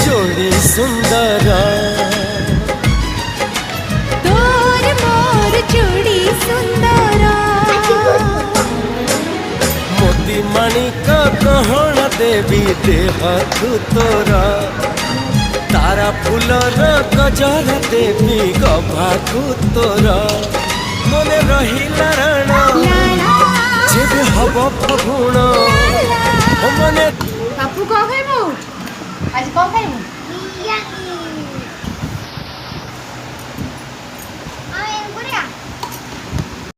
जोड़ी सुंदर तोर मोर जोड़ी सुंदर मोती माणिक गहण देवी देह तू तोरा तारा फूलर गजर देवी गभाकू तोरा मने रहिला राण जेबे हब फगुण मने बापू कौन खाइबू आज कौन खाइबू